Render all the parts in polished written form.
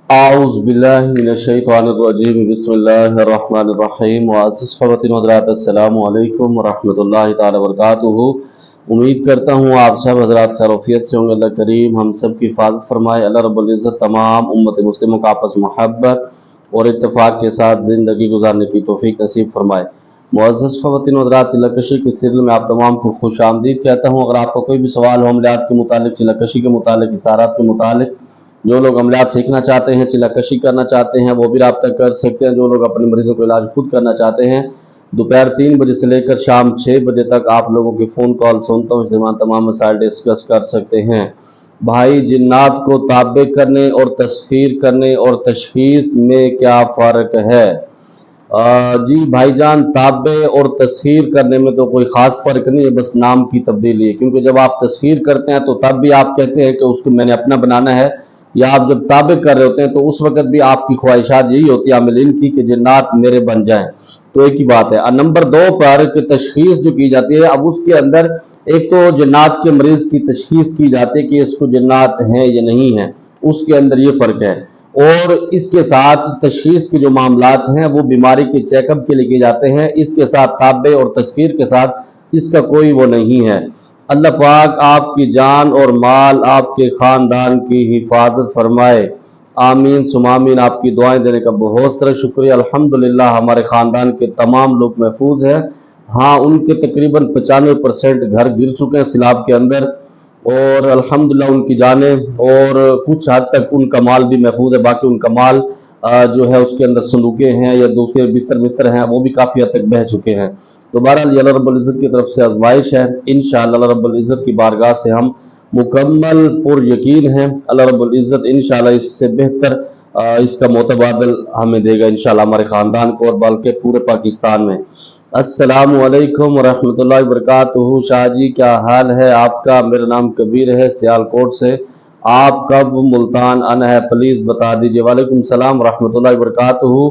आऊज़ बिल्लाहि मिनश्शैतानिर्रजीम बिस्मिल्लाहिर्रहमानिर्रहीम मुअज़्ज़िज़ ख़वातीन व हज़रात अस्सलामु अलैकुम व रहमतुल्लाहि तआला व बरकातुहू। उम्मीद करता हूँ आप सब हज़रात खैरियत से होंगे। अल्लाह करीम हम सब की हिफाजत फरमाए। अल्लाह रब्बुल इज़्ज़त तमाम उम्मत मुस्लिमों का आपस मोहब्बत और इत्तेफाक के साथ ज़िंदगी गुजारने की तौफीक नसीब फरमाए। मुअज़्ज़िज़ ख़वातीन व हज़रात, चिल्लाकशी के सीरियल में आप तमाम को खुश आमदीद कहता हूँ। अगर आपका कोई भी सवाल हो अमलियात के मुतालिक, चिल्लाकशी के मुतालिक, इशारात के मुतालिक, जो लोग अमलियात सीखना चाहते हैं, चिल्लाकशी करना चाहते हैं, वो भी रब्ता कर सकते हैं। जो लोग अपने मरीजों को इलाज खुद करना चाहते हैं, दोपहर 3 बजे से लेकर शाम 6 बजे तक आप लोगों की फ़ोन कॉल सुनता हूँ। इस दौरान तमाम मसाइल डिस्कस कर सकते हैं। भाई, जिन्नात को ताबे करने और तस्खीर करने और तशखीस में क्या फ़र्क है? जी भाईजान, ताबे और तस्खीर करने में तो कोई ख़ास फ़र्क नहीं है, बस नाम की तब्दीली है। क्योंकि जब आप तस्खीर करते हैं तो तब भी आप कहते हैं कि उसको मैंने अपना बनाना है, या आप जब ताबे कर रहे होते हैं तो उस वक़्त भी आपकी ख्वाहिशात यही होती है आमिलीन की कि जिन्नात मेरे बन जाएं। तो एक ही बात है। नंबर 2 पर कि तशखीस जो की जाती है, अब उसके अंदर एक तो जिन्नात के मरीज़ की तशखीस की जाती है कि इसको जिन्नात हैं या नहीं है, उसके अंदर ये फ़र्क है। और इसके साथ तशखीस के जो मामलात हैं वो बीमारी के चेकअप के लिए किए जाते हैं। इसके साथ ताबे और तस्खीर के साथ इसका कोई वो नहीं है। अल्लाह पाक आपकी जान और माल, आपके ख़ानदान की हिफाजत फरमाए। आमीन सुमामीन। आपकी दुआएं देने का बहुत सारा शुक्रिया। अल्हम्दुलिल्लाह हमारे ख़ानदान के तमाम लोग महफूज हैं। हाँ, उनके तकरीबन 95% घर गिर चुके हैं सैलाब के अंदर, और अल्हम्दुलिल्लाह उनकी जानें और कुछ हद तक उनका माल भी महफूज है। बाकी उनका माल जो है उसके अंदर संदूकें हैं या दूसरे बिस्तर हैं, वो भी काफ़ी हद तक बह चुके हैं। तो बहरहाल ये अल्लाह रब्बुल इज़्ज़त की तरफ से आजमाइश है। इंशाअल्लाह अल्लाह रब्बुल इज़्ज़त की बारगाह से हम मुकम्मल पुर यकीन हैं, अल्लाह रब्बुल इज़्ज़त इंशाअल्लाह इससे बेहतर इसका मुतबादल हमें देगा इंशाअल्लाह, हमारे ख़ानदान को और बल्कि पूरे पाकिस्तान में। अस्सलामु अलैकुम वरहमतुल्लाहि वबरकातुहू। शाह जी, क्या हाल है आपका? मेरा नाम कबीर है, सियालकोट से। आप कब मुल्तान आना है, प्लीज़ बता दीजिए। वालेकुम सलाम वरहमतुल्लाहि वबरकातुहू।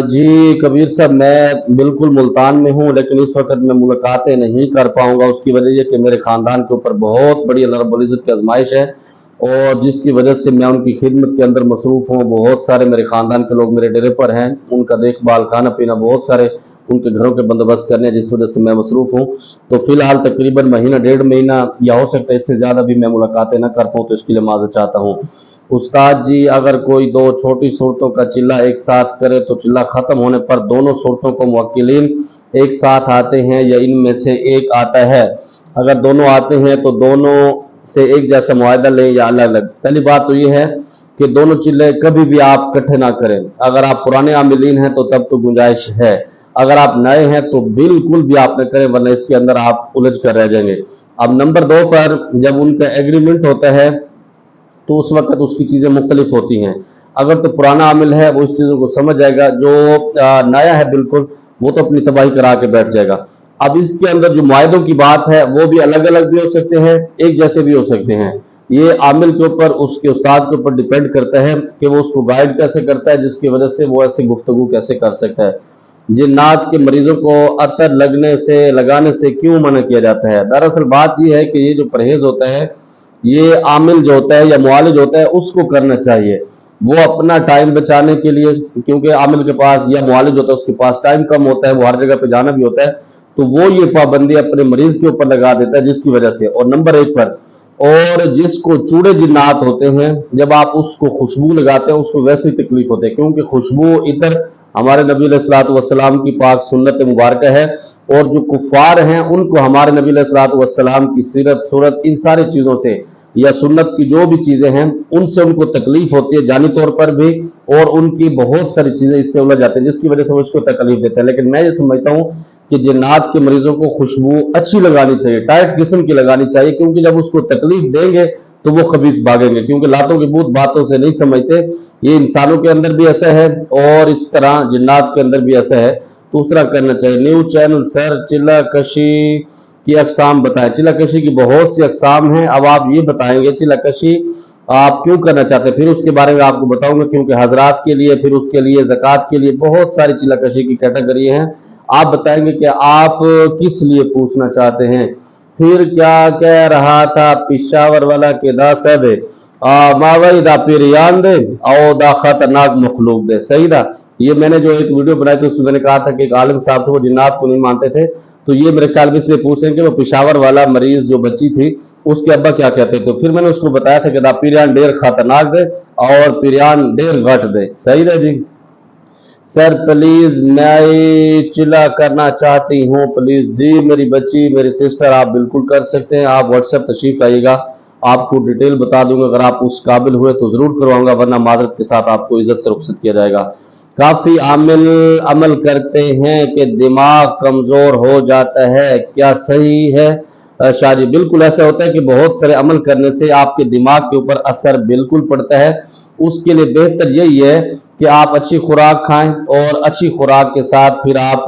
जी कबीर साहब, मैं बिल्कुल मुल्तान में हूँ, लेकिन इस वक्त मैं मुलाकातें नहीं कर पाऊँगा। उसकी वजह यह कि मेरे ख़ानदान के ऊपर बहुत बड़ी अल्लाह रब्बुल इज़्ज़त की आजमाइश है, और जिसकी वजह से मैं उनकी खिदमत के अंदर मसरूफ़ हूँ। बहुत सारे मेरे ख़ानदान के लोग मेरे डेरे पर हैं, उनका देखभाल, खाना पीना, बहुत सारे उनके घरों के बंदोबस्त करने, जिस वजह से मैं मसरूफ़ हूँ। तो फ़िलहाल तकरीबन महीना 1.5 महीना या हो सकता है इससे ज़्यादा भी मैं मुलाकातें ना कर पाऊँ, तो इसके लिए माज़रत चाहता हूँ। उस्ताद जी, अगर कोई 2 छोटी सूरतों का चिल्ला एक साथ करे तो चिल्ला ख़त्म होने पर दोनों सूरतों को मुवक्किलीन एक साथ आते हैं या इनमें से एक आता है? अगर दोनों आते हैं तो दोनों से एक जैसा मुआहदा लें या अलग अलग? पहली बात तो ये है कि दोनों चिल्ले कभी भी आप इकट्ठे ना करें। अगर आप पुराने आमिलीन हैं तो तब तो गुंजाइश है, अगर आप नए हैं तो बिल्कुल भी आप न करें, वरना इसके अंदर आप उलझ कर रह जाएंगे। अब नंबर 2 पर जब उनका एग्रीमेंट होता है तो उस वक्त उसकी चीज़ें मुख्तलिफ होती हैं। अगर तो पुराना आमिल है वो इस चीज़ों को समझ जाएगा, जो नया है बिल्कुल वो तो अपनी तबाही करा के बैठ जाएगा। अब इसके अंदर जो मुआहदों की बात है वो भी अलग अलग भी हो सकते हैं, एक जैसे भी हो सकते हैं। ये आमिल के ऊपर, उसके उस्ताद के ऊपर डिपेंड करता है कि वो उसको गाइड कैसे करता है, जिसकी वजह से वो ऐसी गुफ्तगू कैसे कर सकता है। जिन्नात के मरीजों को अतर लगाने से क्यों मना किया जाता है? दरअसल बात यह है कि ये जो परहेज होता है, ये आमिल जो होता है या मुआलिज होता है उसको करना चाहिए। वो अपना टाइम बचाने के लिए, क्योंकि आमिल के पास या मुआलिज होता है उसके पास टाइम कम होता है, वो हर जगह पे जाना भी होता है, तो वो ये पाबंदी अपने मरीज के ऊपर लगा देता है, जिसकी वजह से। और नंबर 1 पर, और जिसको चूड़े जिन्नात होते हैं, जब आप उसको खुशबू लगाते हैं उसको वैसे ही तकलीफ होती है, क्योंकि खुशबू इतर हमारे नबी अलैहिस्सलातु वस्सलाम की पाक सुन्नत मुबारक है, और जो कुफ़ार हैं उनको हमारे नबी अलैहिस्सलातु वस्सलाम की सीरत, सूरत, इन सारी चीज़ों से या सुन्नत की जो भी चीज़ें हैं उनसे उनको तकलीफ होती है, जानी तौर पर भी, और उनकी बहुत सारी चीज़ें इससे उलझ जाती हैं, जिसकी वजह से वो इसको तकलीफ देते हैं। लेकिन मैं ये समझता हूँ कि जिन्नात के मरीजों को खुशबू अच्छी लगानी चाहिए, टाइट किस्म की लगानी चाहिए, क्योंकि जब उसको तकलीफ देंगे तो वो खबीस भागेंगे, क्योंकि लातों की भूत बातों से नहीं समझते। ये इंसानों के अंदर भी ऐसा है और इस तरह जिन्नात के अंदर भी ऐसा है, तो उस तरह करना चाहिए। न्यू चैनल सर, चिल्ला कशी की अकसाम बताएं। चिल्ला कशी की बहुत सी अकसाम हैं। अब आप ये बताएंगे चिल्ला कशी आप क्यों करना चाहते हैं, फिर उसके बारे में आपको बताऊंगा, क्योंकि हजरात के लिए, फिर उसके लिए, ज़कात के लिए बहुत सारी चिल्ला कशी की कैटेगरी हैं। आप बताएंगे कि आप किस लिए पूछना चाहते हैं। फिर क्या कह रहा था पिशावर वाला के दासद, मावई दा पिरियान दे और दा खतरनाक मखलूक दे। सही था। ये मैंने जो एक वीडियो बनाई थी उसमें मैंने कहा था कि एक आलिम साहब थे वो जिन्नात को नहीं मानते थे, तो ये मेरे ख्याल में इसलिए पूछ रहे हैं कि वो पेशावर वाला मरीज जो बच्ची थी उसके अब्बा क्या कहते थे। फिर मैंने उसको बताया था कि दा पिरियान डेर खतरनाक दे और पिरियान डेर घट दे। सही है जी। सर प्लीज मैं चिल्ला करना चाहती हूँ प्लीज। जी मेरी बच्ची, मेरी सिस्टर, आप बिल्कुल कर सकते हैं। आप व्हाट्सएप तशरीफ आइएगा, आपको डिटेल बता दूंगा। अगर आप उस काबिल हुए तो जरूर करवाऊंगा, वरना माजरत के साथ आपको इज्जत से रुखसत किया जाएगा। काफी आमिल अमल करते हैं कि दिमाग कमजोर हो जाता है, क्या सही है? शाह जी बिल्कुल ऐसा होता है कि बहुत सारे अमल करने से आपके दिमाग के ऊपर असर बिल्कुल पड़ता है। उसके लिए बेहतर यही है कि आप अच्छी खुराक खाएं और अच्छी खुराक के साथ फिर आप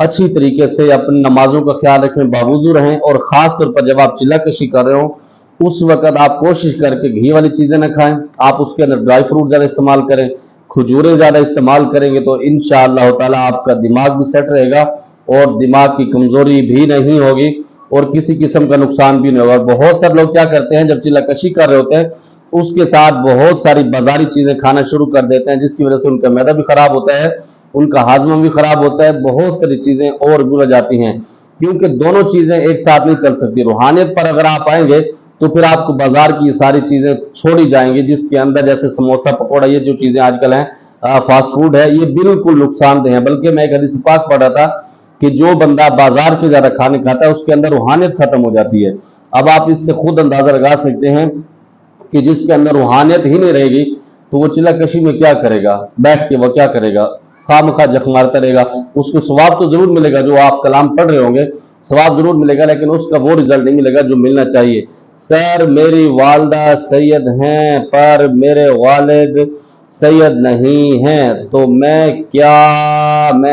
अच्छी तरीके से अपनी नमाजों का ख्याल रखें, बावजू रहें। और खास तौर पर जब आप चिल्ला कशी कर रहे हो उस वक्त आप कोशिश करके घी वाली चीजें ना खाएं, आप उसके अंदर ड्राई फ्रूट ज्यादा इस्तेमाल करें, खजूरें ज्यादा इस्तेमाल करेंगे तो इंशाअल्लाह ताला आपका दिमाग भी सेट रहेगा और दिमाग की कमजोरी भी नहीं होगी और किसी किस्म का नुकसान भी नहीं होगा। बहुत सारे लोग क्या करते हैं, जब चिल्लाकशी कर रहे होते हैं उसके साथ बहुत सारी बाजारी चीजें खाना शुरू कर देते हैं, जिसकी वजह से उनका मैदा भी खराब होता है, उनका हाजमा भी खराब होता है, बहुत सारी चीजें और बुरा जाती हैं, क्योंकि दोनों चीजें एक साथ नहीं चल सकती। रूहानियत पर अगर आप आएंगे तो फिर आपको बाजार की ये सारी चीजें छोड़ी जाएंगी, जिसके अंदर जैसे समोसा पकौड़ा ये जो चीजें आजकल हैं फास्ट फूड है, ये बिल्कुल नुकसानदेह है। बल्कि मैं एक हदीस पाक पढ़ रहा था कि जो बंदा बाजार के ज्यादा खाने खाता है उसके अंदर रूहानियत खत्म हो जाती है। अब आप इससे खुद अंदाजा लगा सकते हैं कि जिसके अंदर रूहानियत ही नहीं रहेगी तो वो चिल्लाकशी में क्या करेगा, बैठ के वो क्या करेगा, खामखा जख मारता रहेगा। उसको सवाब तो जरूर मिलेगा, जो आप कलाम पढ़ रहे होंगे सवाब जरूर मिलेगा, लेकिन उसका वो रिजल्ट नहीं मिलेगा जो मिलना चाहिए। सर मेरी वालदा सैयद हैं पर मेरे वालिद सैयद नहीं हैं, तो मैं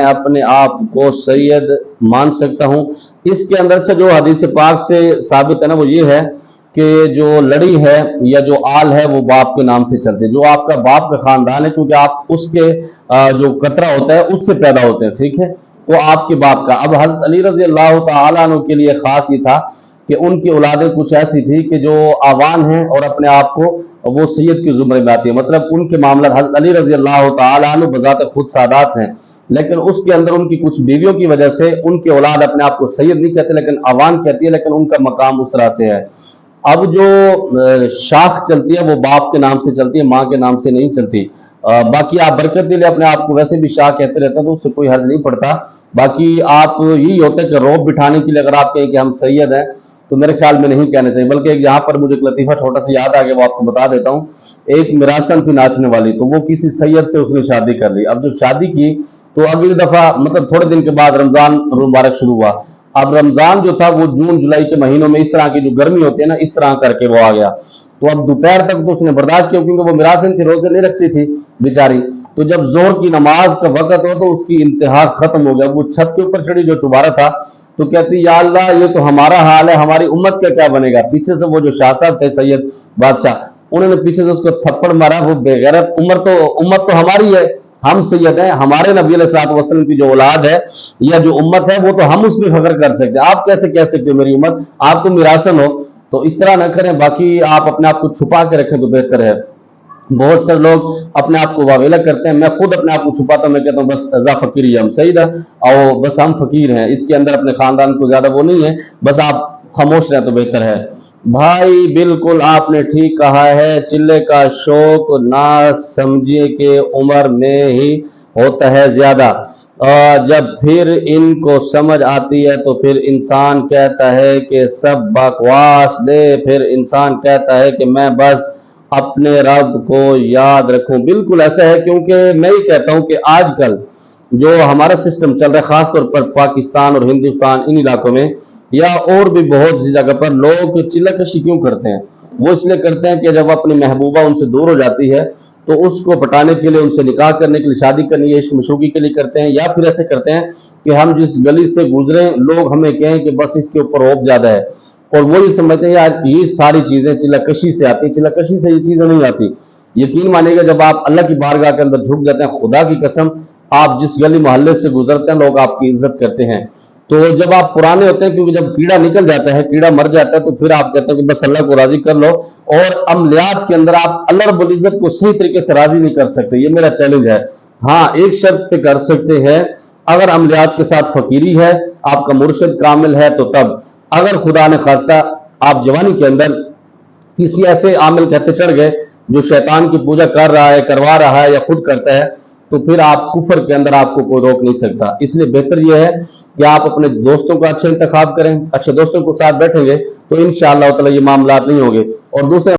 अपने आप को सैयद मान सकता हूं? इसके अंदर अच्छा जो हदीस पाक से साबित है ना वो ये है कि जो लड़ी है या जो आल है वो बाप के नाम से चलती है। जो आपका बाप का खानदान है, क्योंकि आप उसके जो कतरा होता है उससे पैदा होते हैं, ठीक है, वो आपके बाप का। अब हजरत अली रजी अल्लाह तआला अन्हु के लिए खास ये था कि उनकी औलादें कुछ ऐसी थी कि जो आवान हैं और अपने आप को वो सैयद की जुमरे में आती है। मतलब उनके मामला हजरत अली रजी अल्लाह तआला अन्हु बजाते खुद सादात हैं, लेकिन उसके अंदर उनकी कुछ बीवियों की वजह से उनकी औलाद अपने आप को सैयद नहीं कहते लेकिन आवान कहती है, लेकिन उनका मकाम उस तरह से है। अब जो शाख चलती है वो बाप के नाम से चलती है, माँ के नाम से नहीं चलती। बाकी आप बरकत के लिए अपने आप को वैसे भी शाह कहते रहते हैं तो उससे कोई हर्ज नहीं पड़ता। बाकी आप यही होता है कि रौब बिठाने के लिए अगर आप कहें कि हम सैयद हैं तो मेरे ख्याल में नहीं कहना चाहिए। बल्कि यहाँ पर मुझे एक लतीफा छोटा सा याद आ गया, वो आपको बता देता हूँ। एक मिरासन थी नाचने वाली, तो वो किसी सैयद से उसने शादी कर ली। अब जब शादी की तो अगली दफा मतलब थोड़े दिन के बाद रमजान मुबारक शुरू हुआ। अब रमजान जो था वो जून जुलाई के महीनों में इस तरह की जो गर्मी होती है ना इस तरह करके वो आ गया। तो अब दोपहर तक तो उसने बर्दाश्त किया, क्योंकि वो मिरासन थी, रोजे नहीं रखती थी बेचारी। तो जब जोर की नमाज का वक्त हो तो उसकी इंतहा खत्म हो गया। वो छत के ऊपर चढ़ी जो चुबारा था तो कहती या अल्लाह ये तो हमारा हाल है, हमारी उम्मत का क्या बनेगा। पीछे से वो जो शाह साहब थे सैयद बादशाह, उन्होंने पीछे से उसको थप्पड़ मारा। वो बेगैरत, उम्मत तो हमारी है, हम सैयद हैं, हमारे नबी अलैहिस्सलातु वस्सलाम की जो औलाद है या जो उम्मत है वो तो हम उसमें फख्र कर सकते हैं। आप कैसे कह सकते हो मेरी उम्मत, आप तो मिरासन हो। तो इस तरह ना करें। बाकी आप अपने आप को छुपा के रखें तो बेहतर है। बहुत सारे लोग अपने आप को वावेला करते हैं, मैं खुद अपने आप को छुपाता हूं, मैं कहता हूं बस अजा फकीर ही हम सही था और बस हम फकीर हैं, इसके अंदर अपने खानदान को ज्यादा वो नहीं है, बस आप खामोश रहें तो बेहतर है। भाई बिल्कुल आपने ठीक कहा है, चिल्ले का शौक ना समझिए कि उम्र में ही होता है ज्यादा, जब फिर इनको समझ आती है तो फिर इंसान कहता है कि सब बकवास दे, फिर इंसान कहता है कि मैं बस अपने रब को याद रखूं। बिल्कुल ऐसा है, क्योंकि मैं ही कहता हूं कि आजकल जो हमारा सिस्टम चल रहा है खासतौर पर पाकिस्तान और हिंदुस्तान इन इलाकों में या और भी बहुत सी जगह पर लोग चिल्लाकशी क्यों करते हैं? वो इसलिए करते हैं कि जब अपनी महबूबा उनसे दूर हो जाती है तो उसको पटाने के लिए, उनसे निकाह करने के लिए, शादी करने इश्क मशूकी के लिए करते हैं, या फिर ऐसे करते हैं कि हम जिस गली से गुजरे लोग हमें कहें कि बस इसके ऊपर रौब ज्यादा है, और वो ये समझते हैं यार ये सारी चीजें चिल्लाकशी से आती है। चिल्लाकशी से ये चीजें नहीं आती। यकीन मानिएगा जब आप अल्लाह की बारगाह के अंदर झुक जाते हैं, खुदा की कसम आप जिस गली मोहल्ले से गुजरते हैं लोग आपकी इज्जत करते हैं। तो जब आप पुराने होते हैं, क्योंकि जब कीड़ा निकल जाता है, कीड़ा मर जाता है, तो फिर आप कहते हैं कि बस अल्लाह को राजी कर लो اور عملیات کے اندر آپ اللہ رب العزت کو صحیح طریقے سے راضی نہیں کر سکتے، یہ میرا چیلنج ہے۔ ہاں ایک شرط پہ کر سکتے ہیں، اگر عملیات کے ساتھ فقیری ہے، آپ کا مرشد کامل ہے تو تب، اگر خدا نے خواستہ آپ جوانی کے اندر کسی ایسے عامل کہتے چڑھ گئے جو شیطان کی پوجا کر رہا ہے، کروا رہا ہے یا خود کرتا ہے، تو پھر آپ کفر کے اندر آپ کو کوئی روک نہیں سکتا۔ اس لیے بہتر یہ ہے کہ آپ اپنے دوستوں کا اچھا انتخاب کریں، اچھے دوستوں کے ساتھ بیٹھیں گے تو انشاءاللہ تعالی یہ معاملات نہیں ہوں گے۔ اور دوسرے